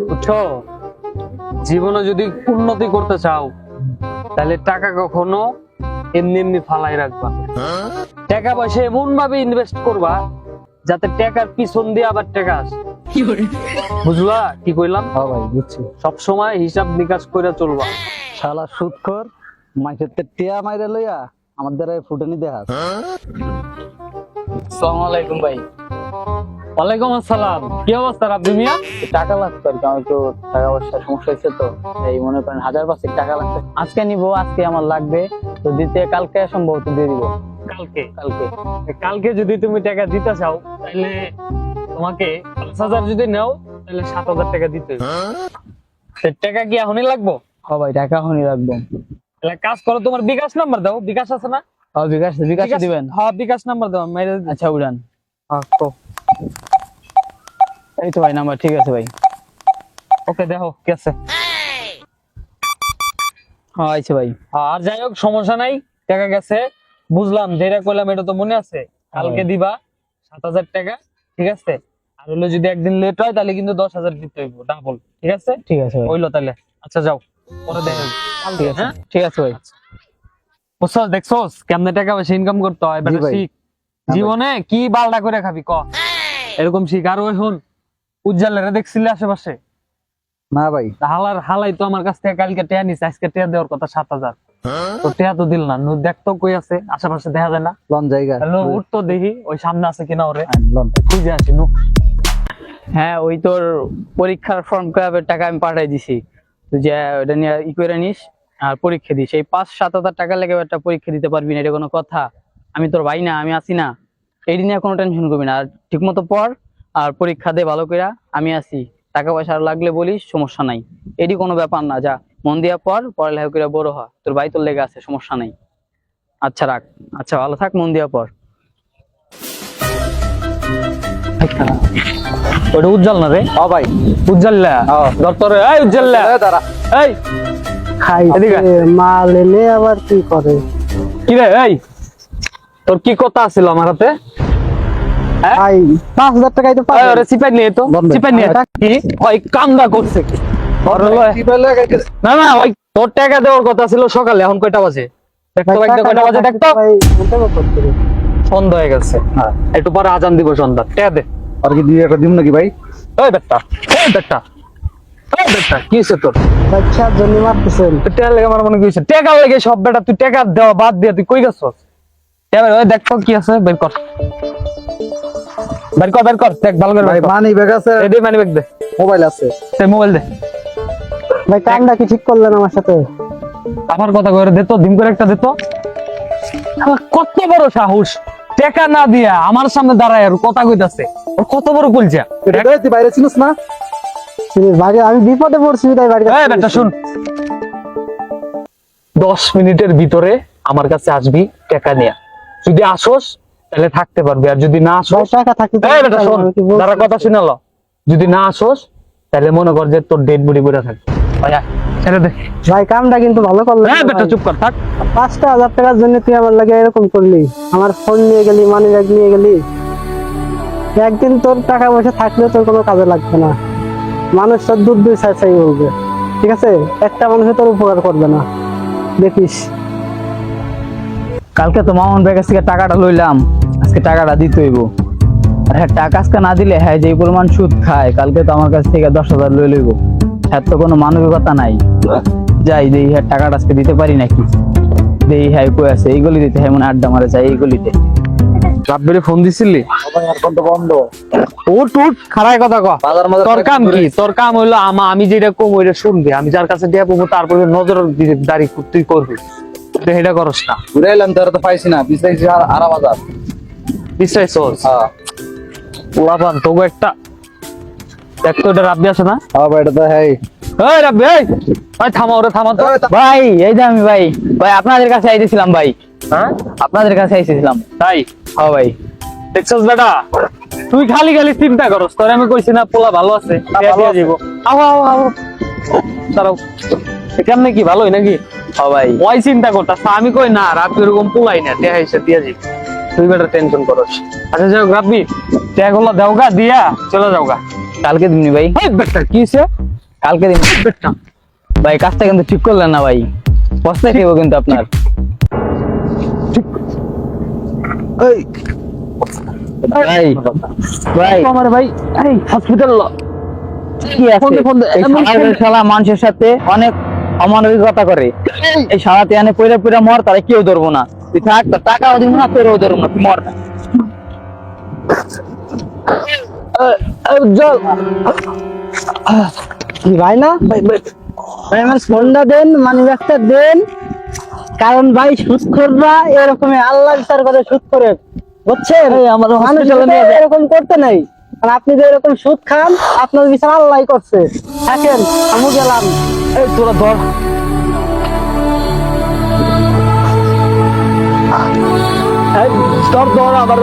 বুঝছো, জীবনে যদি উন্নতি করতে চাও তাহলে টাকা কখনো এমনি এমনি ফালাই রাখবা। টাকা পয়সা এমন ভাবে ইনভেস্ট করবা যাতে টাকার পিছন দিয়ে আবার টাকা আসে। বুঝলা কি কইলাম? হ্যাঁ ভাই বুঝছি। সব সময় হিসাব নিকাশ করে চলবা। শালা সুদখোর, মাইকের টিয়া মাইরে লইয়া আমার দ্বারা ফুটানি দেখাস। আসসালামু আলাইকুম ভাই। ওয়ালাইকুম আসসালাম। কি অবস্থা রাব্বি মিয়া? টাকা লাগতো আর কি, আমার একটু টাকা পয়সার সমস্যা হয়েছে তো, এই মনে করেন 1000-500 টাকা লাগবে। আজকে নিবো, আজকে আমার লাগবে তো দিতে, কালকে সম্ভবত দিয়ে দিব। কালকে? কালকে কালকে যদি তুমি টাকা দিতে চাও তাহলে তোমাকে 5000 যদি নাও তাহলে 7000 টাকা দিতে হবে। টাকা কি এখনই লাগবো? হ্যাঁ ভাই, টাকা এখনই রাখবো। তাহলে কাজ করো, তোমার বিকাশ নাম্বার দাও। বিকাশ আছে না? হ্যাঁ বিকাশ দিবেন? হ্যাঁ বিকাশ নাম্বার দাও। মেরে আচ্ছা উড়ান। হ্যাঁ তো এই তো ভাই নাম্বার ঠিক আছে ভাই। ওকে দেখো কি আছে। হ্যাঁ আইছে ভাই। আর যাই হোক সমস্যা নাই, টাকা গেছে বুঝলাম, যেটা কইলাম এটা তো মনে আছে। কালকে দিবা 7000 টাকা, ঠিক আছে? আর হলো যদি একদিন লেট হয় তাহলে কিন্তু 10000 দিতে হইব ডাবল, ঠিক আছে? ঠিক আছে ভাই। হইলো তাহলে। আচ্ছা যাও, পরে দেখা যাবে। ঠিক আছে, হ্যাঁ ঠিক আছে ভাই। বুঝছস, দেখছস কেমনে টাকা পয়সা ইনকাম করতে হয়? বেটা ভাই। শিখ, জীবনে কি বালটা করে খাবি ক, এরকম শিখ। আর ওই হন উজ্জ্বলেরা দেখছিলে আশেপাশে? না ভাই, হালাই তো আমার কাছ থেকে কালকে টেয়া নিছে, আজকে টেয়া দেওয়ার কথা 7000। তো টেয়া তো দিল না। নু দেখতো কই আছে, আশেপাশে দেখা যায় না। লন জায়গা উঠতো দেখি ওই সামনে আছে কিনা, ওরে লন। খুঁজে আসি নু। হ্যাঁ ওই তোর পরীক্ষার ফর্ম ক্লাবের টাকা আমি পাঠাই দিছি, তুই যে ওটা নিয়ে ই করে নিস আর পরীক্ষা দিস। এই 5-7 হাজার টাকা লেগে একটা পরীক্ষা দিতে পারবি না, এটা কোনো কথা? আমি তোর ভাই না, আমি আছি না? এই নিয়ে কোনো টেনশন করবি না, আর ঠিক মতো পড় আর পরীক্ষা দে ভালো করে। আমি আছি, টাকা পয়সা আর লাগলে বলিস, সমস্যা নাই। এটি কোনো ব্যাপার না, যা মন দিয়া পড়, পড়ালেখা করে বড় হ। তোর ভাই তোর লেগে আছে, সমস্যা নাই। আচ্ছা রাখ, আচ্ছা ভালো থাক, মন দিয়া পড়। ওটা উজ্জ্বল না রে? হ্যাঁ ভাই। উজ্জ্বল্লা দপ্তরে। এই উজ্জ্বল্লা, দাঁড়া। এই এদিকে আয়। মাল এনে আবার কি করে? কি রে? এই তোর কি কথা আছিল আমার হাতে? ভাই 5000 টাকাই তো এই পাবে। ওরে চিপাই নিয়ে তো, বন্ধ। চিপাই নিয়ে। কি ওই কামদা করছে কি? ওরে লয়। না না, ওই তোর টাকা দেওয়ার কথা ছিল সকালে, এখন কয়টা বাজে দেখতো? একটা কয়টা বাজে দেখতো? ভাই বলতে করতে রে। সন্ধ্যা হয়ে গেছে। হ্যাঁ। একটু পরে আজান দিব সন্ধ্যা। টাকা দে। আর কি 2 টাকা দিম নাকি ভাই? ওই বেটা, ওই বেটা, ওই বেটা, কি হয়েছে তোর? বাচ্চার জন্য মারতেছেন। তুই টাকা লেগে আমার মনে কি হয়েছে? টাকা লেগে সব বেটা, তুই টাকা দেওয়া বাদ দিয়ে তুই কই গেছস? এবার ওই দেখতো কি আছে, বের কর, বের কর, বের কর, দেখ ভালো করে ভাই বের কর। মানি ব্যাগ আছে, এই দে মানি ব্যাগ দে, মোবাইল আছে। তুই মোবাইল দে। ভাই কামটা কি ঠিক করলেন আমার সাথে? আমার কথা কইরে দে তো, দিন করে একটা দে তো। শালা কত বড় সাহস, টাকা না দিয়া আমার সামনে দাঁড়ায় আর কথা কইতাছে। ওর কত বড় কলজা। এটা তুই বাইরে ছিলিস না? ভাই আমি বিপদে পড়ছি তাই বাড়ি এই বেটা শুন, 10 মিনিটের ভিতরে আমার কাছে আসবি টাকা নিয়া। যদি আসোস তাহলে থাকতে পারবি, আর যদি না আসোস, টাকা থাকি তো এই বেটা শোন, দাঁড়া কথা শুনালো, যদি না আসোস তাহলে মনে কর যে তোর ডেড বডি পড়ে থাকে। ভাই আয়, ছেড়ে দে। ভাই কামটা কিন্তু ভালো করলেন। এই বেটা চুপ কর, থাক। 5000 টাকার জন্য তুই আমার লাগে এরকম করলি, আমার ফোন নিয়ে গেলি, মানি ব্যাগ নিয়ে গেলি। একদিন তোর টাকা পয়সা থাকলে তোর কোনো কাজে লাগবে না, মানুষ তোর দুধ দুই চাই চাই বলবে, ঠিক আছে? একটা মানুষের তোর উপকার করবে না, দেখিস। কালকে তো মামুন ভাইয়ের কাছ থেকে টাকাটা লইলাম, আজকে টাকাটা দিতে হইব। আর হ্যাঁ টাকা আজকে না দিলে হ্যাঁ যে পরিমাণ সুদ খায়, কালকে তো আমার কাছ থেকে 10,000 লই লইব। হ্যাঁ তো কোনো মানবিকতা নাই। যাই দেই হ্যাঁ টাকাটা আজকে দিতে পারি নাকি, দেই হ্যাঁ কই আছে এই গলি দিতে, হ্যাঁ মনে আড্ডা মারা যায় এই গলিতে। রাব্বিরে ফোন দিছিলি? ভাই আর কোন বন্ধ। উঠ উঠ, খারাই কথা কয়। বাজার মাঝে তোর কাম কি? তোর কাম হইলো আমি যেটা কম ওইটা শুনবি, আমি যার কাছে দিয়া পাবো তারপরে নজর দাঁড়ি তুই করবি, তুই এটা করস না। ঘুরে এলাম, তোর তো পাইছি না, বিছাইছি আরা বাজার। বিশ্বাস হ্যাঁ পোলাপান তোকে একটা দেখতো, এটা রাব্বি আছে না? হ্যাঁ ভাই, এটা তো হ্যাঁ। এই রাব্বি, এই ভাই থামা, ওরে থামা তো। ভাই এই যে আমি ভাই, ভাই আপনাদের কাছে আইতেছিলাম ভাই, হ্যাঁ আপনাদের কাছে আইতেছিলাম। তাই? হ্যাঁ ভাই। দেখছস বেটা, তুই খালি খালি চিন্তা করস। তোর আমি কইছি না পোলা ভালো আছে, ভালো আছে। আও আও আও দাঁড়াও, কেমনে কি ভালোই নাকি? হ্যাঁ ভাই। ওই চিন্তা করতাস, আমি কই না রাব্বি এরকম পোলাই না, টেহা এসে দিয়া যাবি, তুই বেটা টেনশন করস। আচ্ছা যাও রাব্বি, টেহা গুলো দেওগা দিয়া চলে যাওগা। কালকে দিবনি ভাই, এই বেটা কি হইছে? কালকে দিন বেটা ভাই। কাজটা কিন্তু ঠিক করলেন না ভাই, পস্তায় খেবো কিন্তু আপনার। এই ভাই ভাই আমার ভাই, এই হসপিটাল কি আছে? ফোন দে, এই শালার শালা মানুষের সাথে অনেক অমানবিকতা করে। এই শালা তিয়ানে পয়রা পয়রা মর, তারা কেউ ধরবো না। তুই থাক, তোর টাকাও দিব না, তোরও ধরবো না, তুই মর না। জল কি ভাই না ভাই আমার ফোনটা দেন, মানি ব্যাগটা দেন, কারণ ভাই সুদখোররা এরকমই আল্লাহ বিচার করে সুদ করে, বুঝছেন? আমার মানুষ hospital এ নিয়ে যা। এরকম করতে নাই, আর আপনি যে এরকম সুদ খান, আপনার বিচার আল্লাহ করছে। থাকেন, আমি গেলাম। এই তোরা ধর, এই ধর ধর আবার